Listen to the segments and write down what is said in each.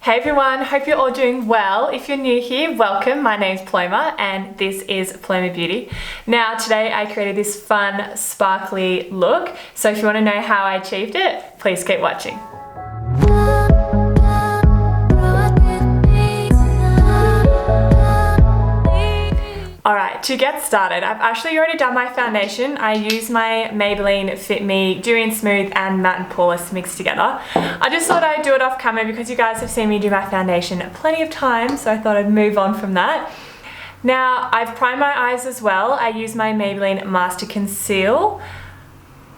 Hey everyone, hope you're all doing well. If you're new here, welcome. My name's Paloma and this is MCoBeauty. Now today I created this fun sparkly look, so if you want to know how I achieved it, please keep watching. Alright, to get started, I've actually already done my foundation. I use my Maybelline Fit Me Dewy and Smooth and Matte and Poreless mixed together. I just thought I'd do it off camera because you guys have seen me do my foundation plenty of times, so I thought I'd move on from that. Now, I've primed my eyes as well. I use my Maybelline Master Conceal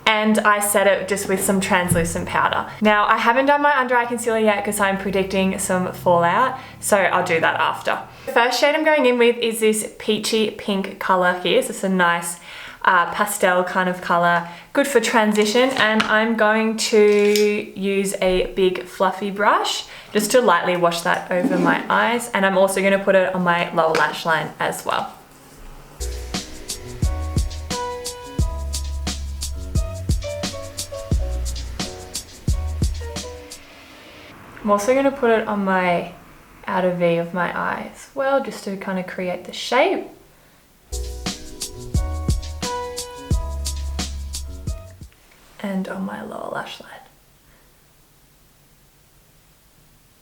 and I set it just with some translucent powder. Now, I haven't done my under eye concealer yet because I'm predicting some fallout, so I'll do that after. The first shade I'm going in with is this peachy pink color here. So it's a nice pastel kind of color, good for transition, and I'm going to use a big fluffy brush just to lightly wash that over my eyes, and I'm also going to put it on my lower lash line as well. I'm also going to put it on my outer V of my eye as well, just to kind of create the shape. And on my lower lash line.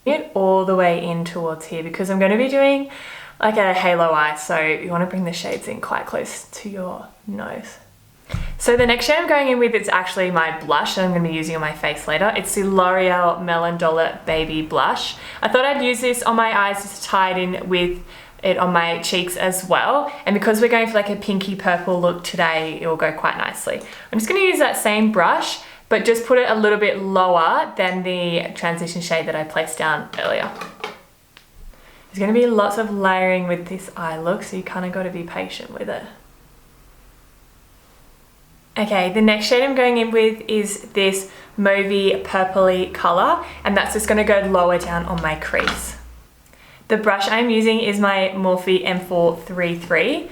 Get all the way in towards here because I'm going to be doing like a halo eye, so you want to bring the shades in quite close to your nose. So the next shade I'm going in with is actually my blush that I'm going to be using on my face later. It's the L'Oreal Melon Baby Blush. I thought I'd use this on my eyes just to tie it in with it on my cheeks as well. And because we're going for like a pinky purple look today, it will go quite nicely. I'm just going to use that same brush, but just put it a little bit lower than the transition shade that I placed down earlier. There's going to be lots of layering with this eye look, so you kind of got to be patient with it. Okay, the next shade I'm going in with is this mauvey purpley color, and that's just going to go lower down on my crease. The brush I'm using is my Morphe M433.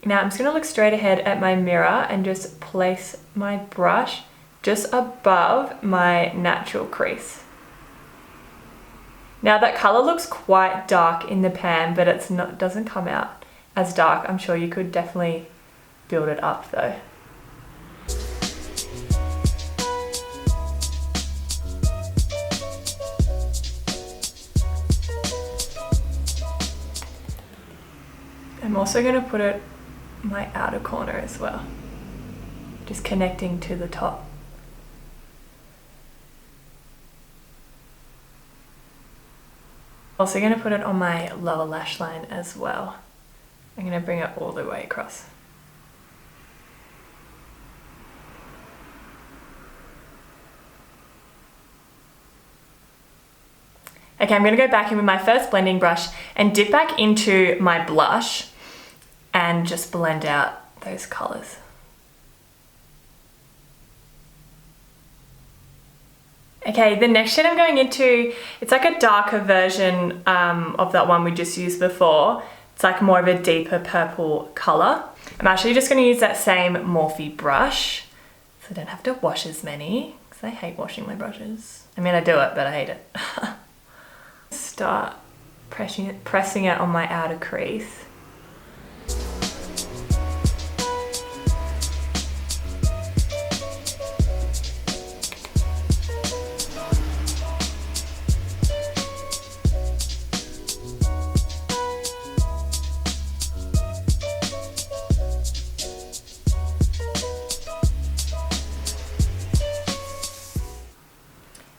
Now I'm just going to look straight ahead at my mirror and just place my brush just above my natural crease. Now that color looks quite dark in the pan, but it doesn't come out as dark. I'm sure you could definitely build it up though. I'm also going to put it in my outer corner as well, just connecting to the top. Also going to put it on my lower lash line as well. I'm going to bring it all the way across. Okay, I'm going to go back in with my first blending brush and dip back into my blush and just blend out those colors. Okay, the next shade I'm going into, it's like a darker version of that one we just used before. It's like more of a deeper purple color. I'm actually just going to use that same Morphe brush, so I don't have to wash as many, because I hate washing my brushes. I mean, I do it, but I hate it. Start pressing it on my outer crease.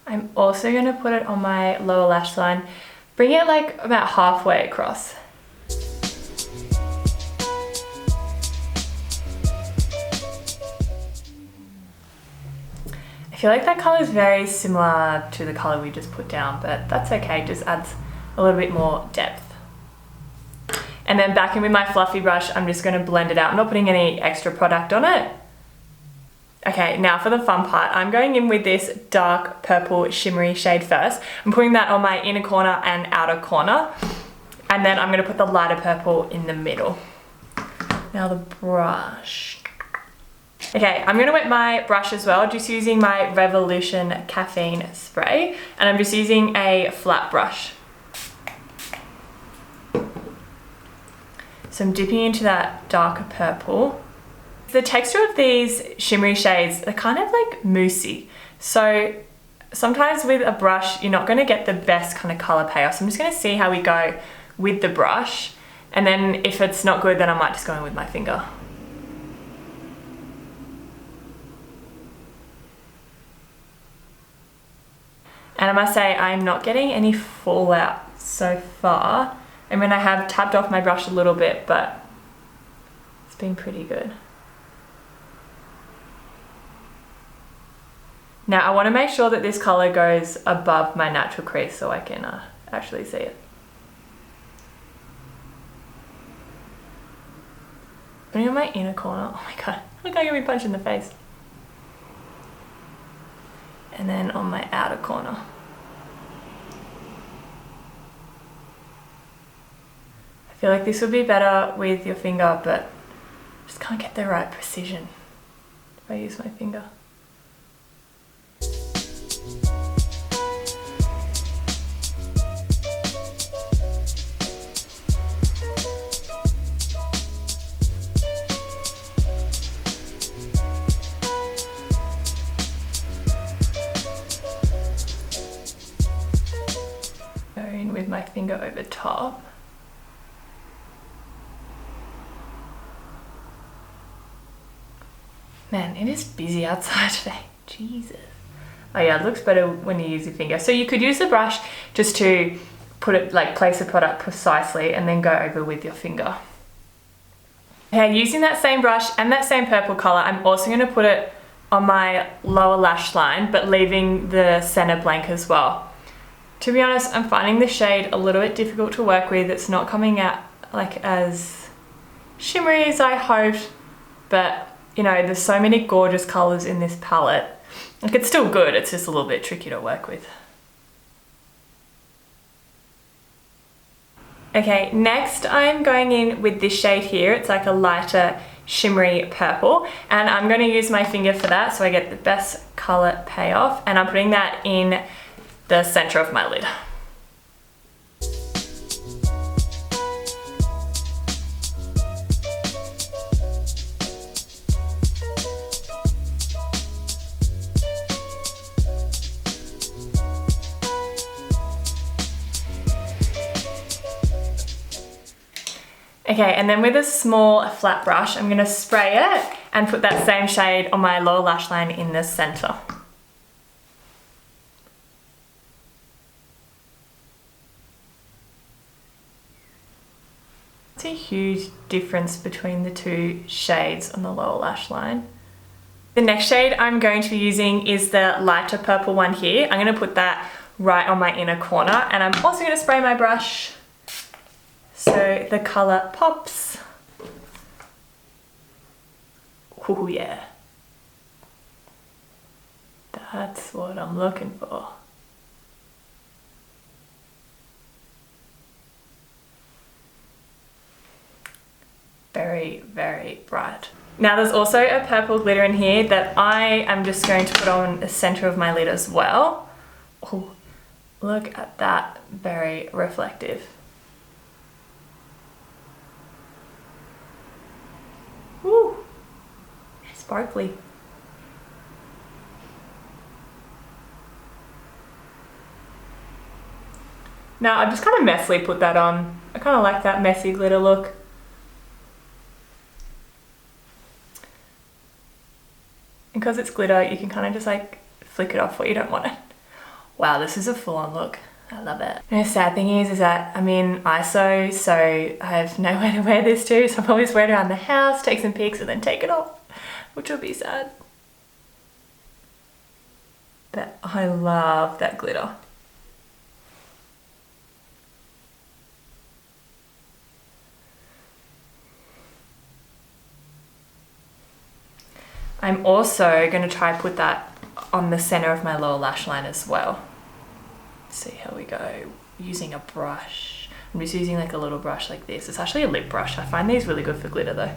I'm also going to put it on my lower lash line, bring it like about halfway across. I feel like that color is very similar to the color we just put down, but that's okay, it just adds a little bit more depth. And then back in with my fluffy brush, I'm just going to blend it out. I'm not putting any extra product on it. Okay, now for the fun part, I'm going in with this dark purple shimmery shade first. I'm putting that on my inner corner and outer corner. And then I'm going to put the lighter purple in the middle. Now the brush. Okay, I'm gonna wet my brush as well, just using my Revolution caffeine spray, and I'm just using a flat brush. So I'm dipping into that darker purple. The texture of these shimmery shades, they're kind of like moussey. So sometimes with a brush, you're not gonna get the best kind of color payoff. So I'm just gonna see how we go with the brush. And then if it's not good, then I might just go in with my finger. And I must say, I'm not getting any fallout so far. I mean, I have tapped off my brush a little bit, but it's been pretty good. Now I want to make sure that this color goes above my natural crease so I can actually see it. Putting on my inner corner. Oh my god, look, I got me punched in the face. And then on my outer corner. I feel like this would be better with your finger, but just can't get the right precision if I use my finger. Going with my finger over top. Man, it is busy outside today. Jesus. Oh yeah, it looks better when you use your finger. So you could use the brush just to put it, like place the product precisely and then go over with your finger. Okay, using that same brush and that same purple color, I'm also going to put it on my lower lash line, but leaving the center blank as well. To be honest, I'm finding the shade a little bit difficult to work with. It's not coming out like as shimmery as I hoped, but you know, there's so many gorgeous colors in this palette. Like, it's still good, it's just a little bit tricky to work with. Okay, next I'm going in with this shade here. It's like a lighter shimmery purple, and I'm going to use my finger for that so I get the best color payoff, and I'm putting that in the center of my lid. Okay, and then with a small flat brush, I'm gonna spray it and put that same shade on my lower lash line in the center. It's a huge difference between the two shades on the lower lash line. The next shade I'm going to be using is the lighter purple one here. I'm gonna put that right on my inner corner, and I'm also gonna spray my brush so the color pops. Oh yeah. That's what I'm looking for. Very, very bright. Now there's also a purple glitter in here that I am just going to put on the center of my lid as well. Oh, look at that, very reflective. Woo, sparkly. Now I just kind of messily put that on. I kind of like that messy glitter look. And because it's glitter, you can kind of just like flick it off where you don't want it. Wow, this is a full-on look. I love it. And the sad thing is that I'm in ISO, so I have nowhere to wear this to, so I'll probably just wear it around the house, take some pics, and then take it off, which will be sad. But I love that glitter. I'm also going to try put that on the center of my lower lash line as well. See how we go using a brush. I'm just using like a little brush like this. It's actually a lip brush. I find these really good for glitter though.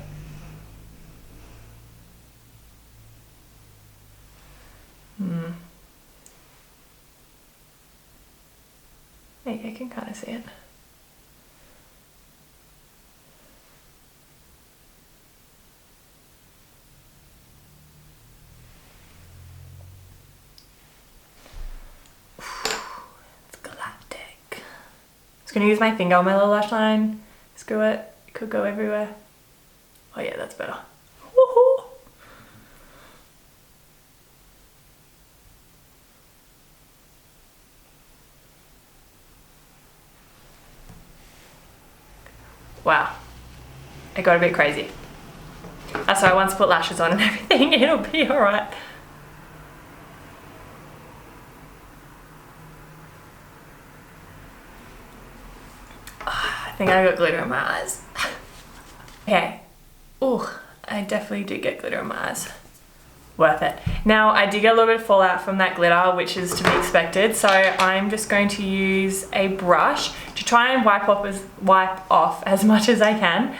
you can kind of see it. It's galactic. Just gonna use my finger on my little lash line. Screw it. It could go everywhere. Oh yeah, that's better. Woohoo! Wow, it got a bit crazy. That's why once I put lashes on and everything, it'll be alright. I think I got glitter in my eyes. Okay. Oh, I definitely did get glitter in my eyes. Worth it. Now, I did get a little bit of fallout from that glitter, which is to be expected. So I'm just going to use a brush to try and wipe off as much as I can.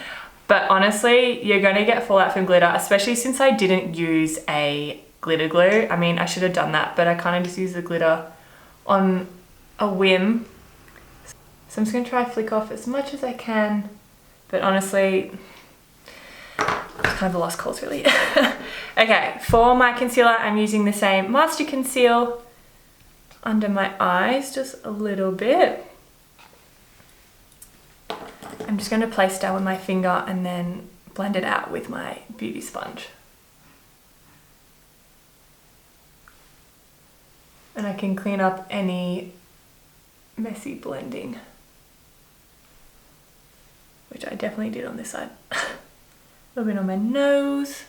But honestly, you're going to get fallout from glitter, especially since I didn't use a glitter glue. I mean, I should have done that, but I kind of just used the glitter on a whim. So I'm just going to try to flick off as much as I can. But honestly, it's kind of a lost cause really. Okay, for my concealer, I'm using the same Master Conceal under my eyes, just a little bit. I'm just going to place down with my finger and then blend it out with my beauty sponge. And I can clean up any messy blending, which I definitely did on this side. A little bit on my nose.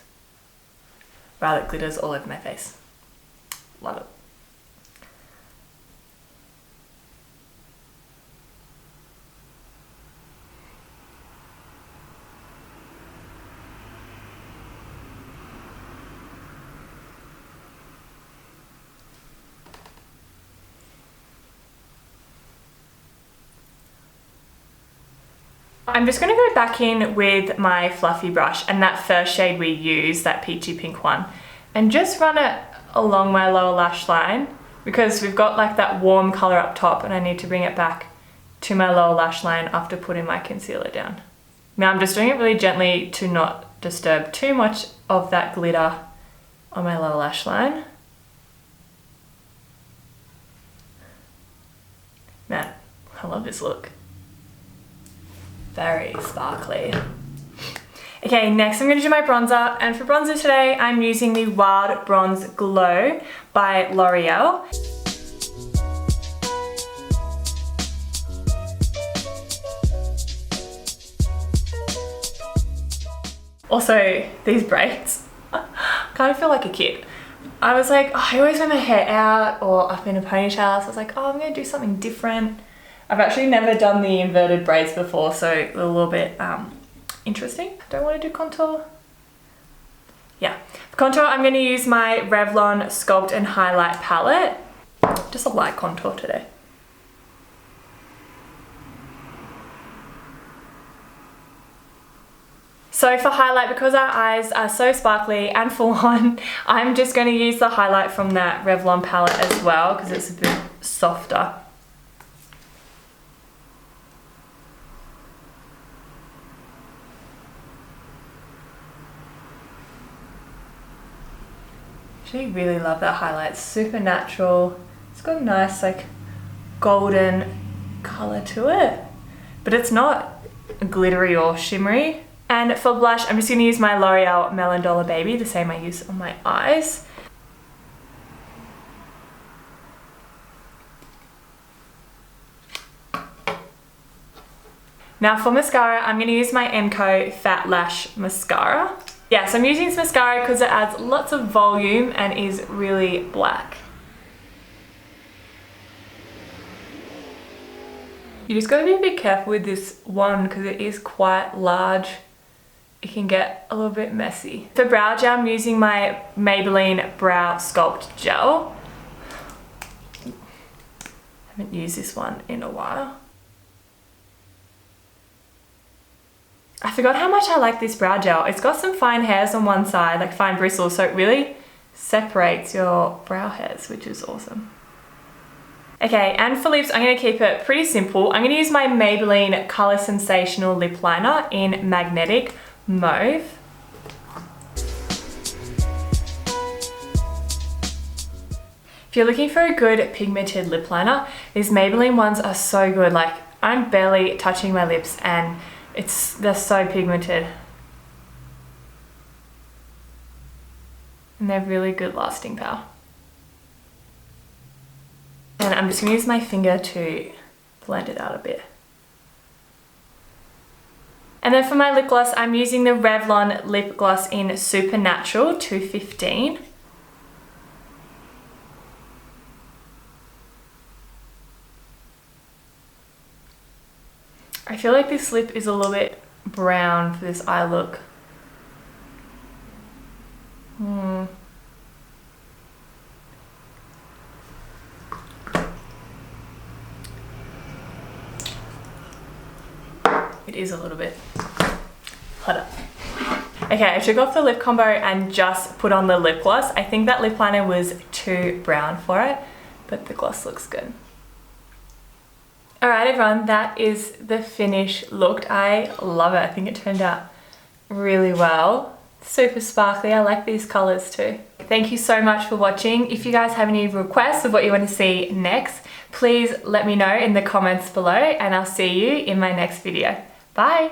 Wow, that glitters all over my face. Love it. I'm just going to go back in with my fluffy brush and that first shade we used, that peachy pink one, and just run it along my lower lash line because we've got like that warm color up top and I need to bring it back to my lower lash line after putting my concealer down. Now I'm just doing it really gently to not disturb too much of that glitter on my lower lash line. Man, I love this look. Very sparkly. Okay, next I'm going to do my bronzer, and for bronzer today I'm using the Wild Bronze Glow by L'Oreal. Also, these braids, I kind of feel like a kid. I was like, oh, I always wear my hair out or up in a ponytail, so I was like, oh, I'm going to do something different. I've actually never done the inverted braids before, so a little bit interesting. Don't want to do contour. Yeah, for contour I'm going to use my Revlon Sculpt and Highlight palette. Just a light contour today. So for highlight, because our eyes are so sparkly and full on, I'm just going to use the highlight from that Revlon palette as well because it's a bit softer. I really love that highlight. It's super natural. It's got a nice like golden color to it, but it's not glittery or shimmery. And for blush, I'm just going to use my L'Oreal Melon Dollar Baby, the same I use on my eyes. Now for mascara, I'm going to use my MCo Fat Lash Mascara. Yes, I'm using this mascara because it adds lots of volume and is really black. You just got to be a bit careful with this one because it is quite large. It can get a little bit messy. For brow gel, I'm using my Maybelline Brow Sculpt Gel. Haven't used this one in a while. I forgot how much I like this brow gel. It's got some fine hairs on one side, like fine bristles, so it really separates your brow hairs, which is awesome. Okay, and for lips, I'm going to keep it pretty simple. I'm going to use my Maybelline Colour Sensational Lip Liner in Magnetic Mauve. If you're looking for a good pigmented lip liner, these Maybelline ones are so good. Like, I'm barely touching my lips and they're so pigmented. And they're really good lasting power. And I'm just going to use my finger to blend it out a bit. And then for my lip gloss, I'm using the Revlon Lip Gloss in Supernatural 215. I feel like this lip is a little bit brown for this eye look. It is a little bit. Hold up. Okay, I took off the lip combo and just put on the lip gloss. I think that lip liner was too brown for it, but the gloss looks good. Alright everyone, that is the finished look. I love it. I think it turned out really well. Super sparkly. I like these colors too. Thank you so much for watching. If you guys have any requests of what you want to see next, please let me know in the comments below and I'll see you in my next video. Bye!